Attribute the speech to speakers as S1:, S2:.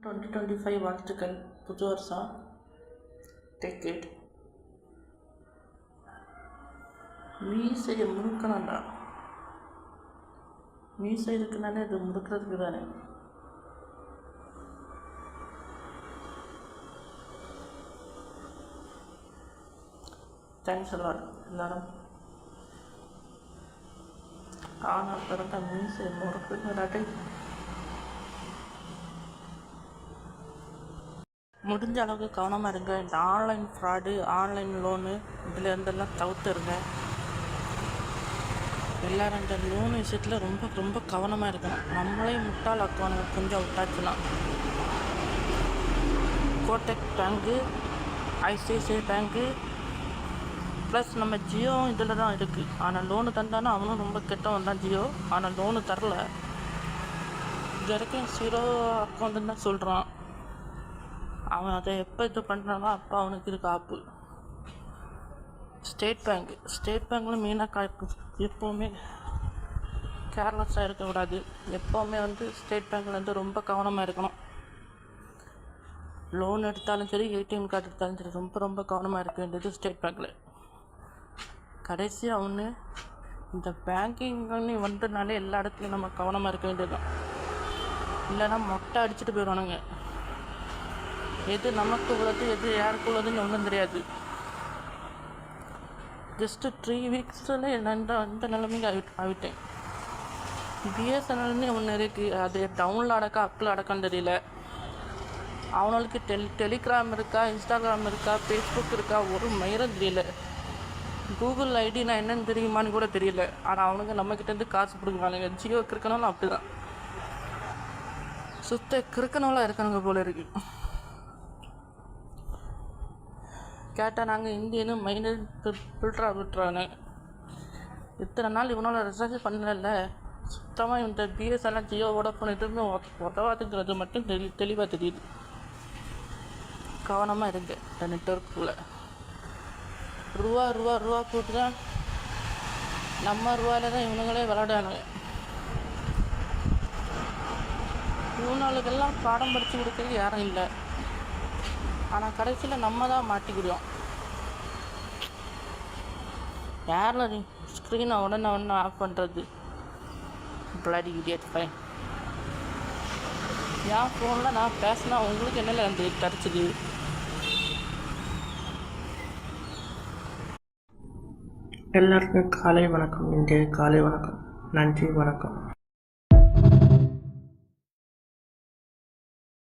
S1: 2025 வாழ்த்துக்கள். புது வருஷம். Take it. மீசையை முறுக்கணும்டா. மீசை இருக்குனாலே அது முறுக்கிறதுக்கு தானே. தேங்க்ஸ் எல்லாம் எல்லாரும். ஆனால் பிறந்த மீசை முறுக்குங்கிறாட்டே. முடிஞ்ச அளவுக்கு கவனமாக இருங்க. இந்த ஆன்லைன் ஃப்ராடு, ஆன்லைன் லோனு இதுலேருந்தெல்லாம் தவிர்த்துருங்க. எல்லாரும் இந்த லோன் விஷயத்தில் ரொம்ப ரொம்ப கவனமாக இருக்கணும். நம்மளே முட்டாளாக்குவானுங்க கொஞ்சம் விட்டாச்சுன்னா. Kotak bank, ICICI bank plus நம்ம ஜியோ இதில் தான் இருக்குது. ஆனால் லோனு தந்தானே அவனும் ரொம்ப கெட்டவன் தான் ஜியோ. ஆனால் லோனு தரல. இது வரைக்கும் 0 அக்கௌண்ட்டுன்னு தான் சொல்கிறான். அவன் அதை எப்போ இது பண்ணுறானோ அப்போ அவனுக்கு இருக்கு ஆப்பு. ஸ்டேட் பேங்க்கில் மெயினாக எப்போவுமே கேர்லெஸ்ஸாக இருக்கக்கூடாது. எப்போவுமே ஸ்டேட் பேங்க்லேருந்து ரொம்ப கவனமாக இருக்கணும். லோன் எடுத்தாலும் சரி, ஏடிஎம் கார்டு எடுத்தாலும் சரி, ரொம்ப ரொம்ப கவனமாக இருக்க வேண்டியது ஸ்டேட் பேங்க்கில். கடைசியாக ஒன்று, இந்த பேங்கிங்னு வந்ததுனாலே எல்லா இடத்துலையும் நம்ம கவனமாக இருக்க வேண்டியது தான். இல்லைன்னா மொட்டை அடிச்சுட்டு போயிடுவானுங்க. எது நமக்கு உள்ளது எது யாருக்கு உள்ளதுன்னு ஒன்றும் தெரியாது. ஜஸ்ட்டு 3 வீக்ஸில் அந்த நிலைமைக்கு ஆகிட்டேன். பிஎஸ்என்எல்னு ஒன்று இருக்குது. அது டவுனில் அடக்கா அப்பில் அடக்கான்னு தெரியல. அவனுக்கு டெலிகிராம் இருக்கா, இன்ஸ்டாகிராம் இருக்கா, ஃபேஸ்புக் இருக்கா, ஒரு மயிரம் தெரியல. கூகுள் ஐடி நான் என்னென்னு தெரியுமான்னு கூட தெரியல. ஆனால் அவனுங்க நம்மக்கிட்டேருந்து காசு பிடுங்குவானுங்க. ஜியோ கிறுக்கனாலும் அப்படி தான். சுத்த கிறுக்கனாலாம் இருக்கானுங்க போல இருக்குது. கேட்டால் நாங்கள் இந்தியன்னு மைனர் ஃபில்டராக விட்டுறாங்க. இத்தனை நாள் இவனோட ரிசர்ச் பண்ணல. சுத்தமாக இந்த பிஎஸ்என்எல் ஜியோவோட ஃபோன் எதுவுமே உதவாதுங்கிறது மட்டும் தெளிவாக தெரியுது. கவனமாக இருங்க. இந்த நெட்வொர்க்குள்ளே ரூபா போட்டு தான் நம்ம ரூபாயில் தான் இவனுங்களே விளையாடுவானுங்க. இவனுங்களுக்கெல்லாம் பாடம் படித்து கொடுக்கறது யாரும் இல்லை. ஆனால் கடைசியில் நம்ம தான் மாட்டிக்கிடுவோம். யாரில் ஸ்க்ரீனை உடனே ஆஃப் பண்ணுறது? Bloody idiot fine. என் ஃபோனில் நான் பேசினா உங்களுக்கு என்னல கிடச்சிது? எல்லாருக்கும் காலை வணக்கம். இன்றைய காலை வணக்கம். நன்றி, வணக்கம்.